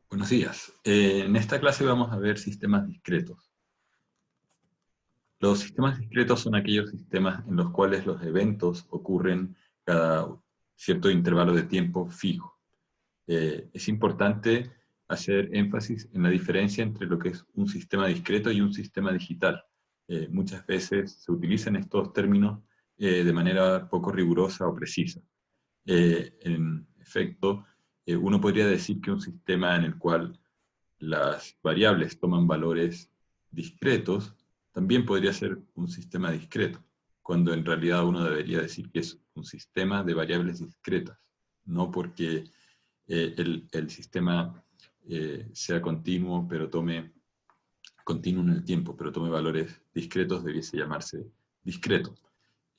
Buenos días. En esta clase vamos a ver sistemas discretos. Los sistemas discretos son aquellos sistemas en los cuales los eventos ocurren cada cierto intervalo de tiempo fijo. Es importante hacer énfasis en la diferencia entre lo que es un sistema discreto y un sistema digital. Muchas veces se utilizan estos términos de manera poco rigurosa o precisa. En efecto, uno podría decir que un sistema en el cual las variables toman valores discretos, también podría ser un sistema discreto, cuando en realidad uno debería decir que es un sistema de variables discretas, no porque el sistema sea continuo, pero continuo en el tiempo, pero tome valores discretos, debiese llamarse discreto.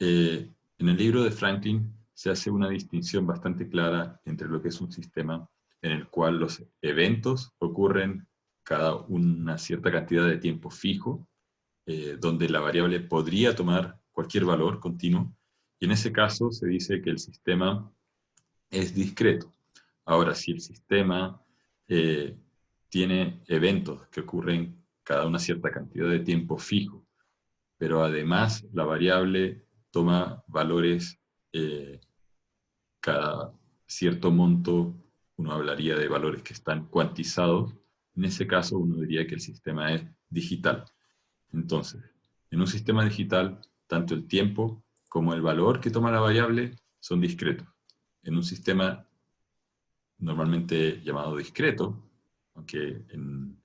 En el libro de Franklin se hace una distinción bastante clara entre lo que es un sistema en el cual los eventos ocurren cada una cierta cantidad de tiempo fijo, donde la variable podría tomar cualquier valor continuo, y en ese caso se dice que el sistema es discreto. Ahora, si el sistema tiene eventos que ocurren cada una cierta cantidad de tiempo fijo, pero además la variable toma valores cada cierto monto, uno hablaría de valores que están cuantizados, en ese caso uno diría que el sistema es digital. Entonces, en un sistema digital, tanto el tiempo como el valor que toma la variable son discretos. En un sistema normalmente llamado discreto, aunque en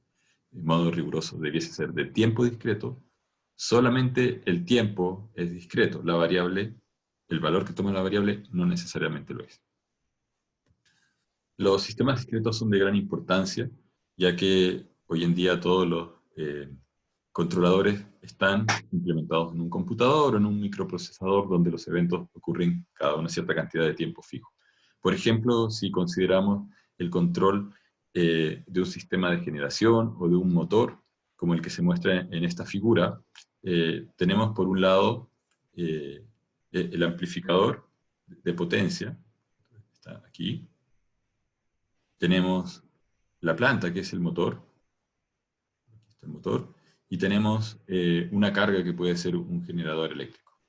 modo riguroso debiese ser de tiempo discreto, solamente el tiempo es discreto. La variable, el valor que toma la variable no necesariamente lo es. Los sistemas discretos son de gran importancia, ya que hoy en día todos los controladores están implementados en un computador o en un microprocesador donde los eventos ocurren cada una cierta cantidad de tiempo fijo. Por ejemplo, si consideramos el control de un sistema de generación o de un motor, como el que se muestra en esta figura, tenemos por un lado el amplificador de potencia, está aquí. Tenemos la planta, que es el motor, aquí está el motor, y tenemos una carga que puede ser un generador eléctrico.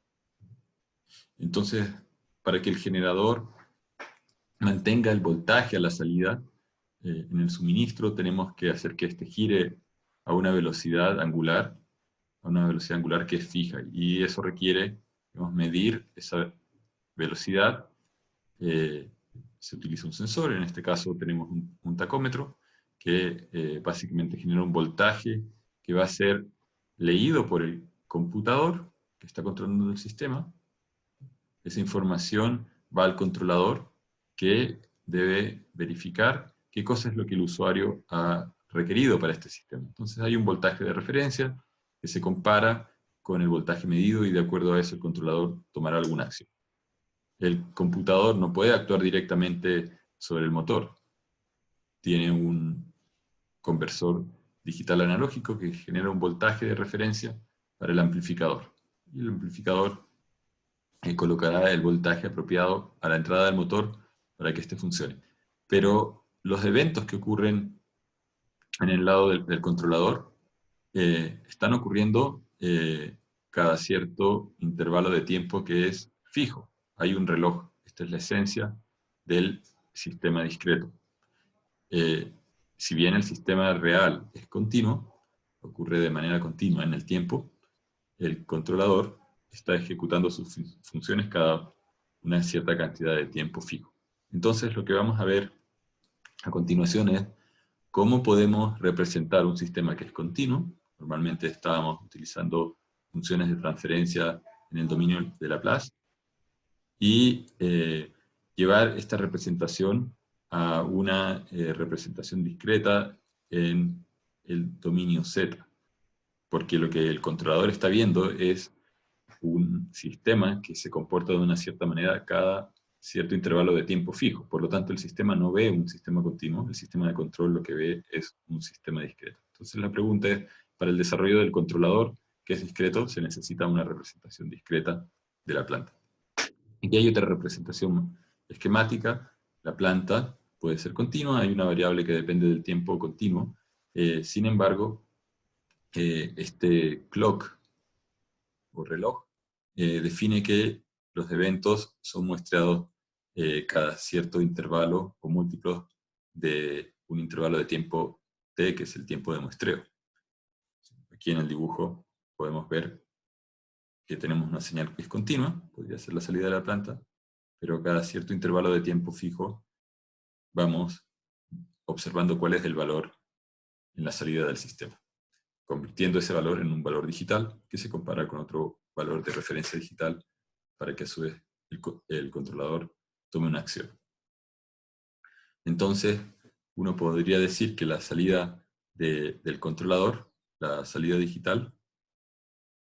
Entonces, para que el generador mantenga el voltaje a la salida, en el suministro tenemos que hacer que éste gire a una velocidad angular que es fija, y eso requiere, digamos, medir esa velocidad. Se utiliza un sensor, en este caso tenemos un tacómetro, que básicamente genera un voltaje que va a ser leído por el computador que está controlando el sistema. Esa información va al controlador, que debe verificar qué cosa es lo que el usuario ha requerido para este sistema. Entonces hay un voltaje de referencia que se compara con el voltaje medido, y de acuerdo a eso el controlador tomará alguna acción. El computador no puede actuar directamente sobre el motor. Tiene un conversor digital analógico que genera un voltaje de referencia para el amplificador. Y el amplificador colocará el voltaje apropiado a la entrada del motor para que éste funcione. Pero los eventos que ocurren en el lado del controlador están ocurriendo cada cierto intervalo de tiempo que es fijo. Hay un reloj. Esta es la esencia del sistema discreto. Si bien el sistema real es continuo, ocurre de manera continua en el tiempo, el controlador está ejecutando sus funciones cada una cierta cantidad de tiempo fijo. Entonces lo que vamos a ver a continuación es cómo podemos representar un sistema que es continuo. Normalmente estábamos utilizando funciones de transferencia en el dominio de Laplace, y llevar esta representación a una representación discreta en el dominio Z, porque lo que el controlador está viendo es un sistema que se comporta de una cierta manera cada cierto intervalo de tiempo fijo. Por lo tanto, el sistema no ve un sistema continuo, el sistema de control lo que ve es un sistema discreto. Entonces la pregunta es, para el desarrollo del controlador, que es discreto, se necesita una representación discreta de la planta. Aquí hay otra representación esquemática. La planta puede ser continua, hay una variable que depende del tiempo continuo. Sin embargo, este clock o reloj define que los eventos son muestreados cada cierto intervalo o múltiplos de un intervalo de tiempo t, que es el tiempo de muestreo. Aquí en el dibujo podemos ver que tenemos una señal que es continua, podría ser la salida de la planta, pero cada cierto intervalo de tiempo fijo vamos observando cuál es el valor en la salida del sistema, convirtiendo ese valor en un valor digital que se compara con otro valor de referencia digital para que a su vez el controlador tome una acción. Entonces, uno podría decir que la salida del controlador, la salida digital,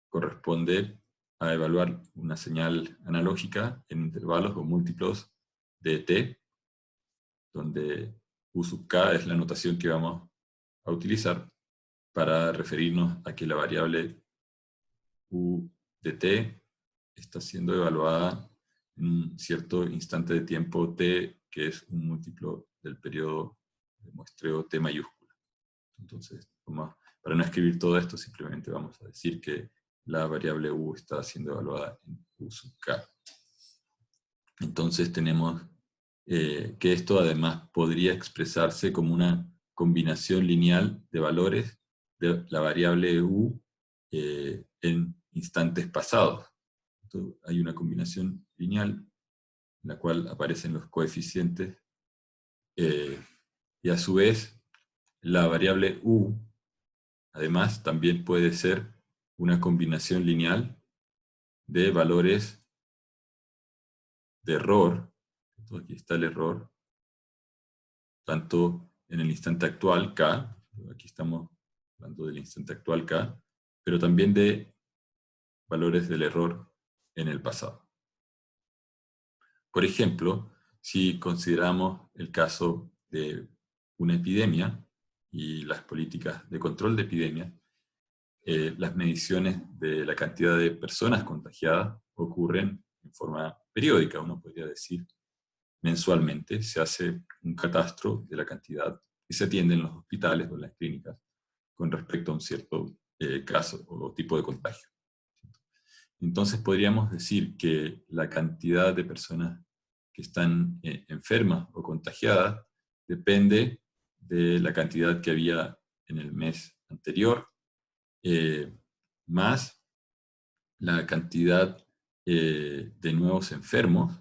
corresponde a evaluar una señal analógica en intervalos o múltiplos de t, donde U sub k es la notación que vamos a utilizar para referirnos a que la variable U de t está siendo evaluada en un cierto instante de tiempo t, que es un múltiplo del periodo de muestreo t mayúscula. Entonces, para no escribir todo esto, simplemente vamos a decir que la variable u está siendo evaluada en u sub k. Entonces tenemos que esto además podría expresarse como una combinación lineal de valores de la variable u en instantes pasados. Entonces, hay una combinación lineal en la cual aparecen los coeficientes y a su vez la variable u además también puede ser una combinación lineal de valores de error. Entonces, aquí está el error, tanto en el instante actual, k, aquí estamos hablando del instante actual k, pero también de valores del error en el pasado. Por ejemplo, si consideramos el caso de una epidemia y las políticas de control de epidemia, las mediciones de la cantidad de personas contagiadas ocurren en forma periódica, uno podría decir mensualmente. Se hace un catastro de la cantidad que se atiende en los hospitales o en las clínicas con respecto a un cierto caso o tipo de contagio. Entonces podríamos decir que la cantidad de personas que están enfermas o contagiadas depende de la cantidad que había en el mes anterior, más la cantidad de nuevos enfermos.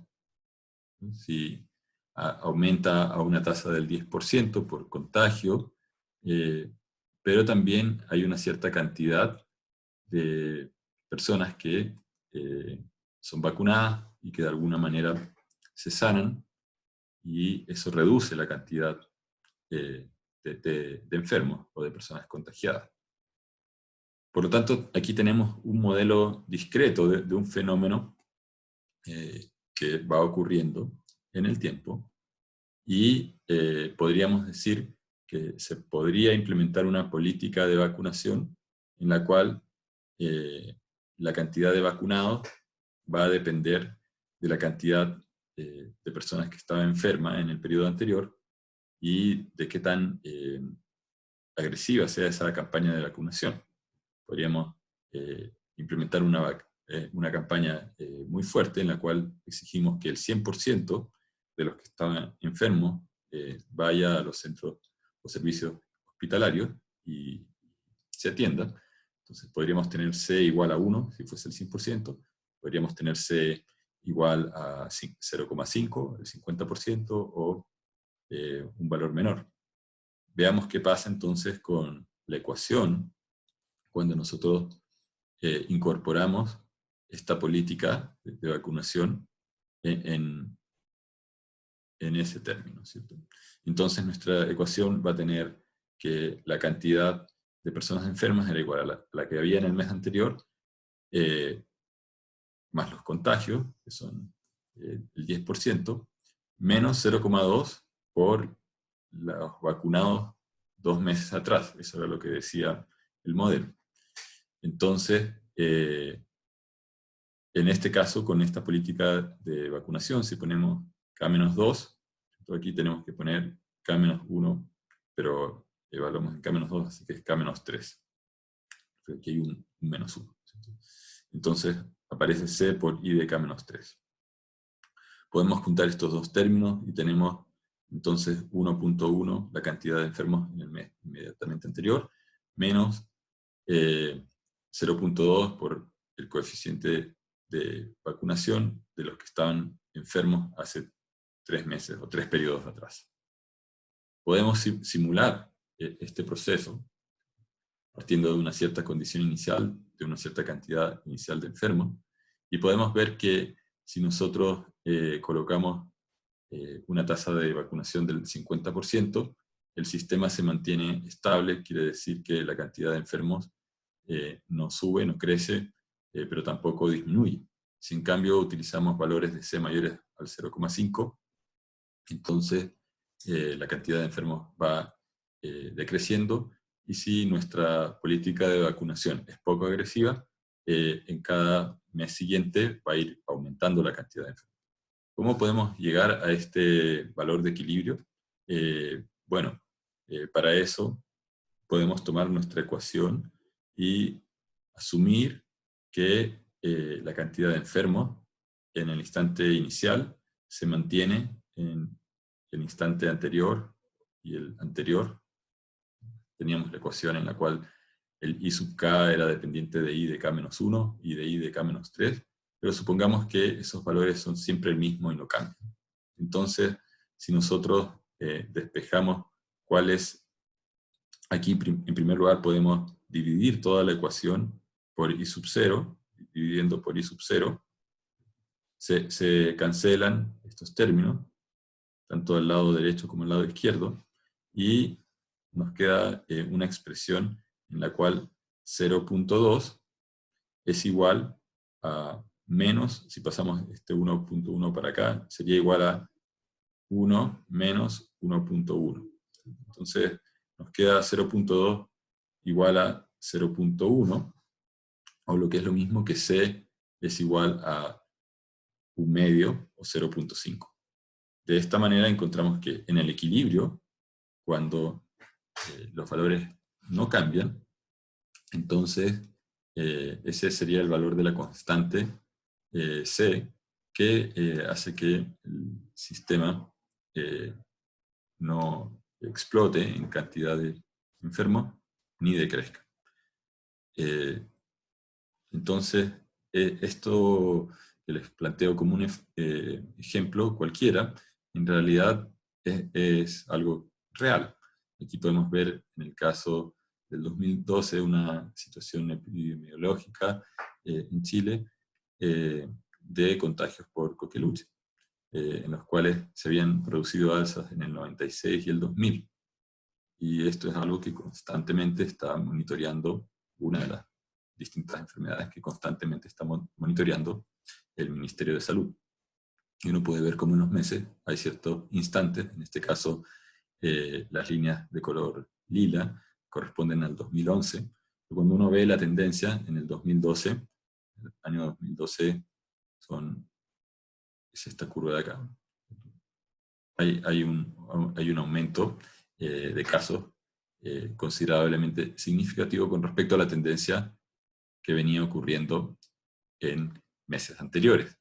Si aumenta a una tasa del 10% por contagio, pero también hay una cierta cantidad de personas que son vacunadas y que de alguna manera se sanan, y eso reduce la cantidad de enfermos o de personas contagiadas. Por lo tanto, aquí tenemos un modelo discreto de un fenómeno que va ocurriendo en el tiempo, y podríamos decir que se podría implementar una política de vacunación en la cual la cantidad de vacunados va a depender de la cantidad de personas que estaban enfermas en el periodo anterior y de qué tan agresiva sea esa campaña de vacunación. Podríamos implementar una campaña muy fuerte en la cual exigimos que el 100% de los que estaban enfermos vaya a los centros o servicios hospitalarios y se atienda. Entonces podríamos tener C igual a 1, si fuese el 100%, podríamos tener C igual a 0,5, el 50%, o un valor menor. Veamos qué pasa entonces con la ecuación cuando nosotros incorporamos esta política de vacunación en ese término, ¿cierto? Entonces nuestra ecuación va a tener que la cantidad de personas enfermas era igual a la que había en el mes anterior, más los contagios, que son el 10%, menos 0,2 por los vacunados 2 meses atrás. Eso era lo que decía el modelo. Entonces, en este caso, con esta política de vacunación, si ponemos K-2, Aquí tenemos que poner K-1, pero evaluamos en K-2, así que es K-3. Aquí hay un -1. Entonces aparece C por I de K-3. Podemos juntar estos dos términos y tenemos entonces 1.1, la cantidad de enfermos en el mes inmediatamente anterior, menos 0.2 por el coeficiente de vacunación de los que estaban enfermos hace 3 meses o 3 periodos atrás. Podemos simular este proceso partiendo de una cierta condición inicial, de una cierta cantidad inicial de enfermos, y podemos ver que si nosotros colocamos una tasa de vacunación del 50%, el sistema se mantiene estable, quiere decir que la cantidad de enfermos no sube, no crece, pero tampoco disminuye. Si en cambio utilizamos valores de C mayores al 0,5, entonces la cantidad de enfermos va decreciendo, y si nuestra política de vacunación es poco agresiva, en cada mes siguiente va a ir aumentando la cantidad de enfermos. ¿Cómo podemos llegar a este valor de equilibrio? Bueno, para eso podemos tomar nuestra ecuación y asumir que la cantidad de enfermos en el instante inicial se mantiene en el instante anterior y el anterior. Teníamos la ecuación en la cual el I sub k era dependiente de I de k-1 y de I de k-3, pero supongamos que esos valores son siempre el mismo y no cambian. Entonces, si nosotros despejamos cuál es, aquí en primer lugar podemos dividir toda la ecuación por I sub 0, dividiendo por I sub 0, se cancelan estos términos, tanto al lado derecho como al lado izquierdo, y nos queda una expresión en la cual 0.2 es igual a menos, si pasamos este 1.1 para acá, sería igual a 1 menos 1.1. Entonces nos queda 0.2 igual a 0.1, o lo que es lo mismo que C es igual a 1 medio o 0.5. De esta manera encontramos que en el equilibrio, cuando los valores no cambian, entonces ese sería el valor de la constante C, que hace que el sistema no explote en cantidad de enfermos ni decrezca. Entonces, esto que les planteo como un ejemplo cualquiera, en realidad es algo real. Aquí podemos ver en el caso del 2012 una situación epidemiológica en Chile de contagios por coqueluche, en los cuales se habían producido alzas en el 96 y el 2000. Y esto es algo que constantemente está monitoreando, una de las distintas enfermedades que constantemente estamos monitoreando el Ministerio de Salud. Y uno puede ver cómo en los meses hay ciertos instantes, en este caso las líneas de color lila corresponden al 2011, pero cuando uno ve la tendencia en el 2012, el año 2012 es esta curva de acá. Hay un aumento de casos considerablemente significativo con respecto a la tendencia que venía ocurriendo en meses anteriores.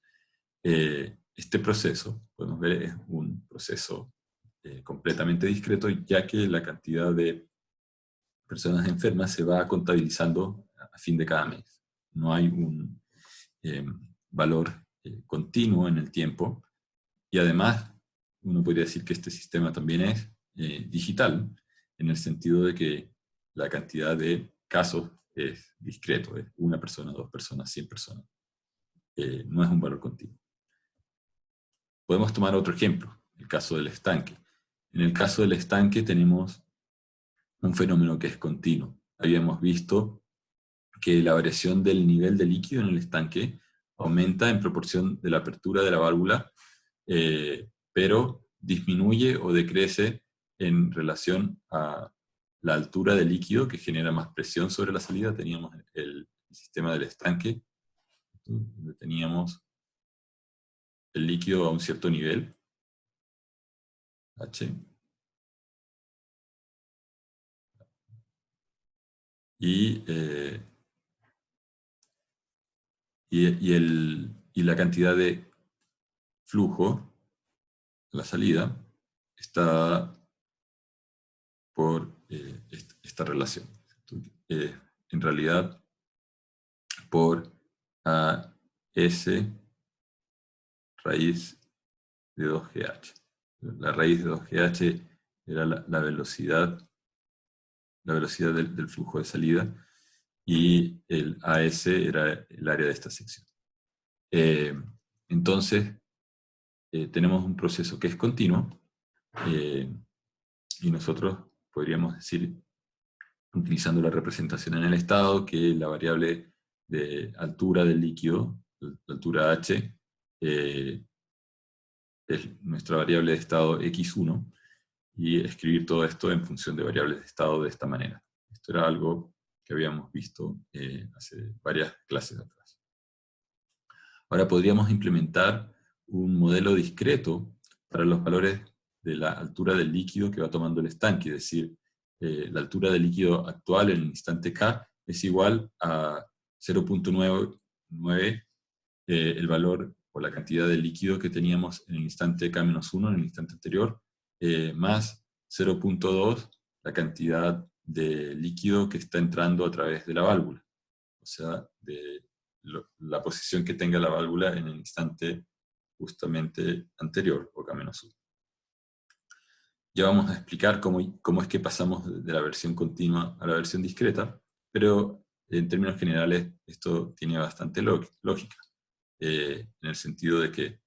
Este proceso, podemos ver, es un proceso completamente discreto, ya que la cantidad de personas enfermas se va contabilizando a fin de cada mes. No hay un valor continuo en el tiempo, y además uno podría decir que este sistema también es digital, en el sentido de que la cantidad de casos es discreto, es 1 persona, 2 personas, 100 personas. No es un valor continuo. Podemos tomar otro ejemplo, el caso del estanque. En el caso del estanque tenemos un fenómeno que es continuo. Habíamos visto que la variación del nivel de líquido en el estanque aumenta en proporción de la apertura de la válvula, pero disminuye o decrece en relación a la altura del líquido, que genera más presión sobre la salida. Teníamos el sistema del estanque, donde teníamos el líquido a un cierto nivel, H. Y la cantidad de flujo, la salida, está por esta relación. En realidad, por AS raíz de 2GH. La raíz de 2GH era la velocidad del flujo de salida, y el AS era el área de esta sección. Entonces, tenemos un proceso que es continuo, y nosotros podríamos decir, utilizando la representación en el estado, que la variable de altura del líquido, la altura h, es nuestra variable de estado x1, y escribir todo esto en función de variables de estado de esta manera. Esto era algo que habíamos visto hace varias clases atrás. Ahora podríamos implementar un modelo discreto para los valores de la altura del líquido que va tomando el estanque, es decir, la altura del líquido actual en el instante K es igual a 0.9 el valor o la cantidad de líquido que teníamos en el instante K-1, en el instante anterior, más 0.2 la cantidad de líquido que está entrando a través de la válvula, o sea, de la posición que tenga la válvula en el instante justamente anterior, o K-1. Ya vamos a explicar cómo es que pasamos de la versión continua a la versión discreta, pero en términos generales esto tiene bastante lógica, en el sentido de que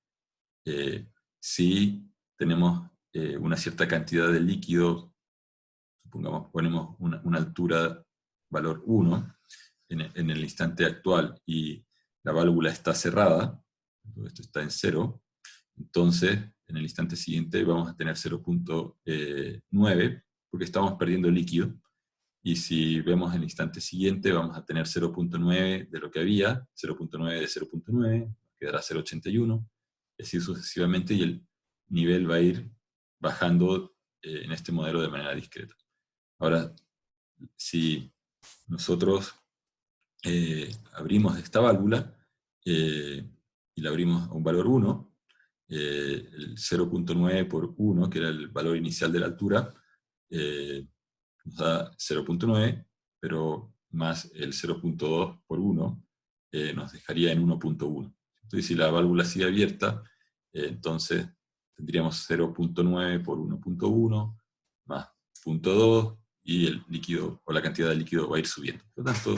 si tenemos una cierta cantidad de líquido, supongamos, ponemos una altura, valor 1, en el instante actual, y la válvula está cerrada, todo esto está en 0, entonces en el instante siguiente vamos a tener 0.9, porque estamos perdiendo líquido, y si vemos el instante siguiente vamos a tener 0.9 de lo que había, 0.9 de 0.9, quedará 0.81, y así sucesivamente, y el nivel va a ir bajando en este modelo de manera discreta. Ahora, si nosotros abrimos esta válvula y la abrimos a un valor 1, el 0.9 por 1, que era el valor inicial de la altura, nos da 0.9, pero más el 0.2 por 1 nos dejaría en 1.1. Entonces, si la válvula sigue abierta, entonces tendríamos 0.9 por 1.1 más 0.2, y el líquido, o la cantidad de líquido, va a ir subiendo. Por lo tanto,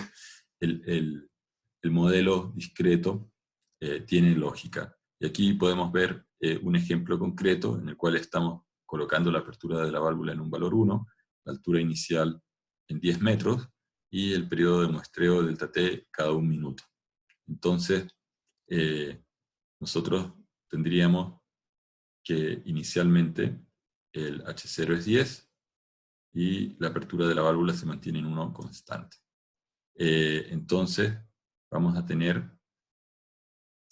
el modelo discreto tiene lógica. Y aquí podemos ver un ejemplo concreto en el cual estamos colocando la apertura de la válvula en un valor 1, la altura inicial en 10 metros, y el periodo de muestreo delta T cada 1 minuto. Entonces, nosotros tendríamos que inicialmente el H0 es 10, y la apertura de la válvula se mantiene en 1 constante. Entonces, vamos a tener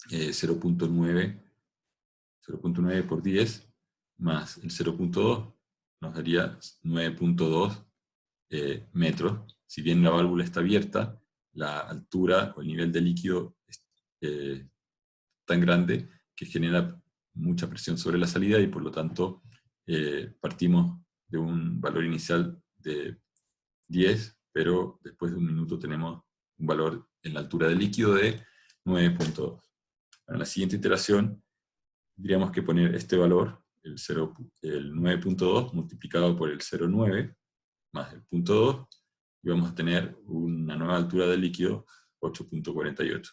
0.9 por 10 más el 0.2 nos daría 9.2 metros. Si bien la válvula está abierta, la altura o el nivel de líquido es tan grande que genera mucha presión sobre la salida, y por lo tanto partimos de un valor inicial de 10, pero después de 1 minuto tenemos un valor en la altura del líquido de 9.2. En la siguiente iteración tendríamos que poner este valor, el 9.2 multiplicado por el 0.9 más el 0.2, y vamos a tener una nueva altura del líquido, 8.48.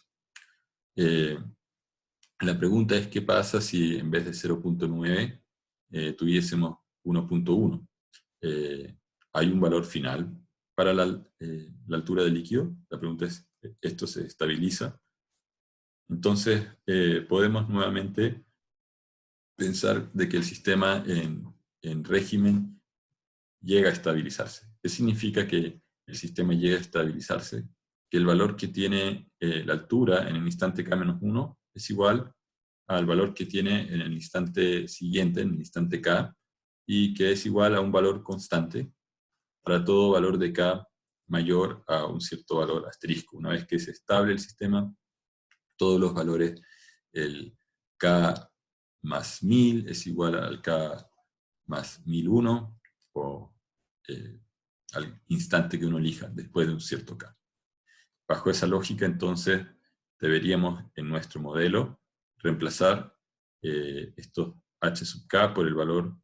La pregunta es, ¿qué pasa si en vez de 0.9 tuviésemos 1.1? ¿Hay un valor final para la altura del líquido? La pregunta es, ¿esto se estabiliza? Entonces, podemos nuevamente pensar de que el sistema en régimen llega a estabilizarse. ¿Qué significa que el sistema llega a estabilizarse? Que el valor que tiene la altura en el instante K-1 es igual al valor que tiene en el instante siguiente, en el instante K, y que es igual a un valor constante para todo valor de k mayor a un cierto valor asterisco. Una vez que es estable el sistema, todos los valores, el k más 1000 es igual al k más 1001, o al instante que uno elija después de un cierto k. Bajo esa lógica, entonces, deberíamos en nuestro modelo reemplazar estos h sub k por el valor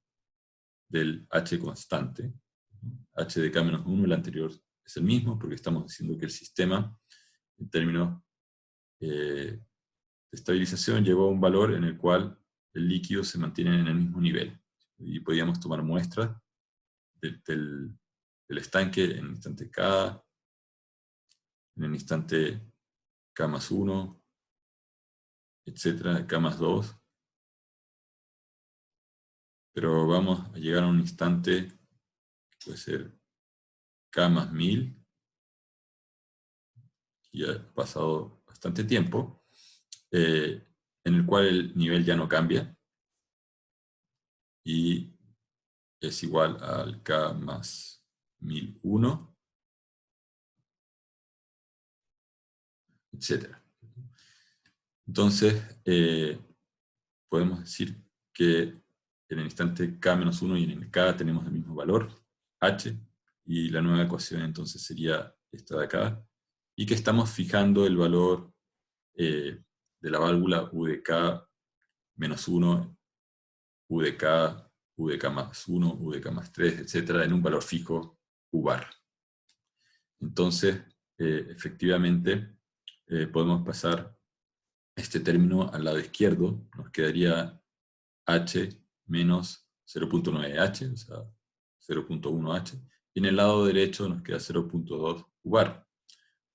del h constante. H de k menos 1, el anterior es el mismo, porque estamos diciendo que el sistema, en términos de estabilización, llegó a un valor en el cual el líquido se mantiene en el mismo nivel. Y podíamos tomar muestras del estanque en el instante k, en el instante k más 1, etcétera, k más 2. Pero vamos a llegar a un instante que puede ser k más 1000, y ya ha pasado bastante tiempo, en el cual el nivel ya no cambia, y es igual al k más 1001, etcétera. Entonces, podemos decir que en el instante k-1 y en el k tenemos el mismo valor, h, y la nueva ecuación entonces sería esta de acá, y que estamos fijando el valor de la válvula u de k menos 1, u de k más 1, u de k más 3, etcétera, en un valor fijo u bar. Entonces, efectivamente, podemos pasar este término al lado izquierdo, nos quedaría h menos 0.9h, o sea, 0.1h, y en el lado derecho nos queda 0.2 bar.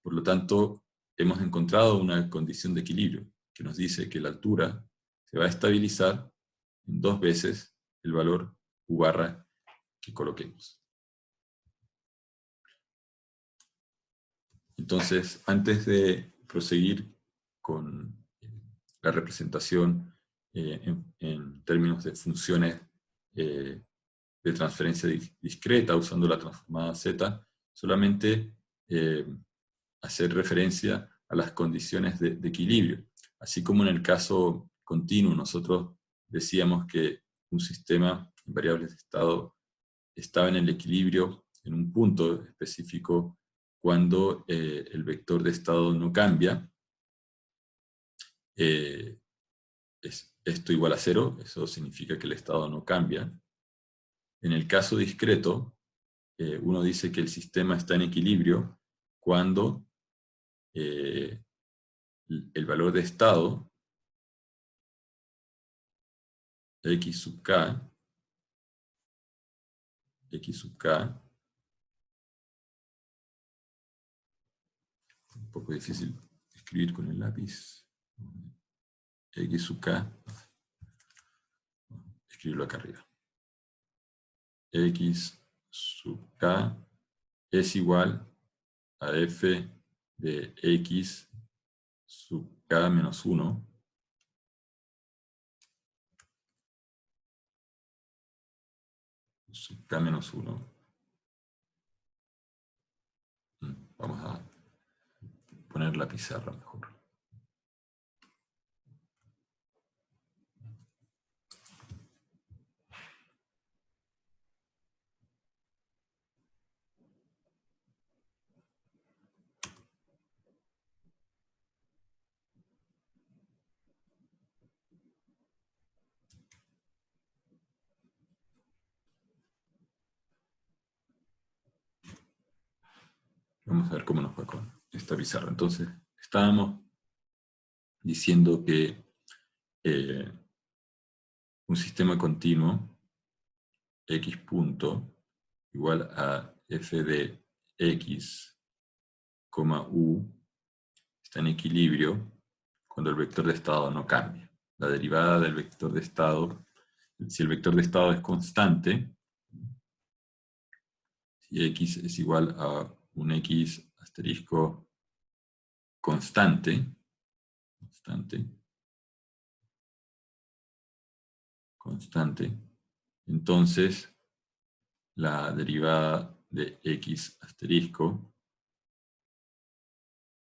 Por lo tanto, hemos encontrado una condición de equilibrio que nos dice que la altura se va a estabilizar en 2 veces el valor u barra que coloquemos. Entonces, antes de proseguir con la representación en términos de funciones de transferencia discreta usando la transformada Z, solamente hacer referencia a las condiciones de equilibrio. Así como en el caso continuo nosotros decíamos que un sistema en variables de estado estaba en el equilibrio en un punto específico cuando el vector de estado no cambia, es esto igual a 0, eso significa que el estado no cambia. En el caso discreto, uno dice que el sistema está en equilibrio cuando el valor de estado, x sub k, un poco difícil escribir con el lápiz, x sub k, escribirlo acá arriba, x sub k es igual a f de x sub k menos 1 sub k menos 1. Vamos a poner la pizarra mejor. Vamos a ver cómo nos va con esta pizarra. Entonces, estábamos diciendo que un sistema continuo, x punto, igual a f de x, u, está en equilibrio cuando el vector de estado no cambia. La derivada del vector de estado, si el vector de estado es constante, si x es igual a un x asterisco constante, entonces la derivada de x asterisco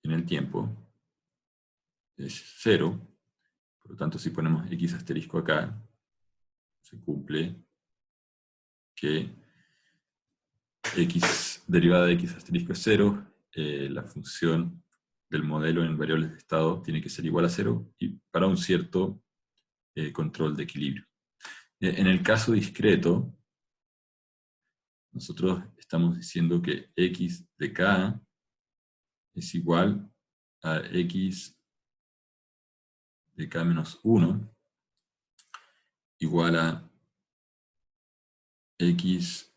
en el tiempo es 0. Por lo tanto, si ponemos x asterisco acá, se cumple que derivada de x asterisco es 0, la función del modelo en variables de estado tiene que ser igual a 0 y para un cierto control de equilibrio. En el caso discreto, nosotros estamos diciendo que x de k es igual a x de k menos 1 igual a x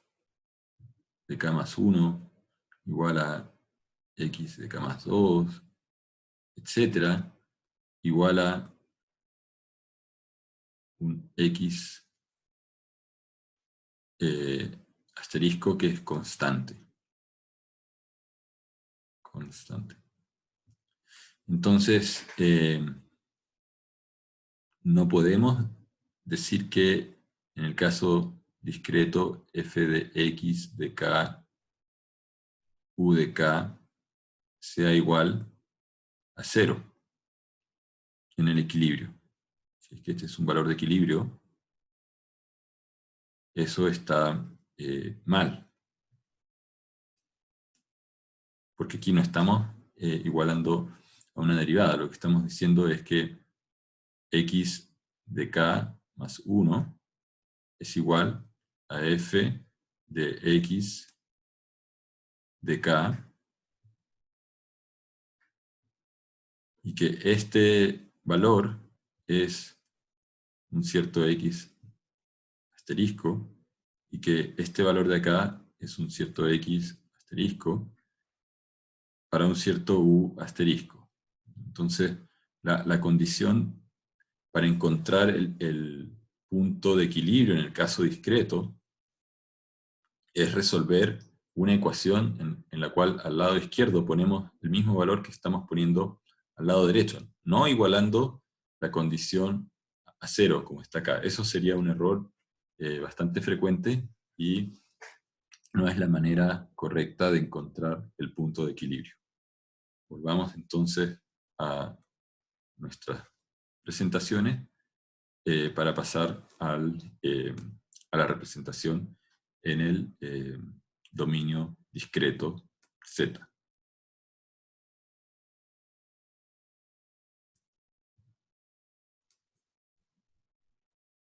de k más 1 igual a x de k más 2, etcétera, igual a un x asterisco que es constante. Entonces, no podemos decir que en el caso discreto f de x de k, u de k, sea igual a 0 en el equilibrio. Si es que este es un valor de equilibrio, eso está mal. Porque aquí no estamos igualando a una derivada. Lo que estamos diciendo es que x de k más 1 es igual a f de x de k, y que este valor es un cierto x asterisco, y que este valor de acá es un cierto x asterisco para un cierto u asterisco. Entonces, la condición para encontrar el punto de equilibrio en el caso discreto es resolver una ecuación en la cual al lado izquierdo ponemos el mismo valor que estamos poniendo al lado derecho, no igualando la condición a 0 como está acá. Eso sería un error bastante frecuente y no es la manera correcta de encontrar el punto de equilibrio. Volvamos entonces a nuestras presentaciones para pasar a la representación en el dominio discreto Z.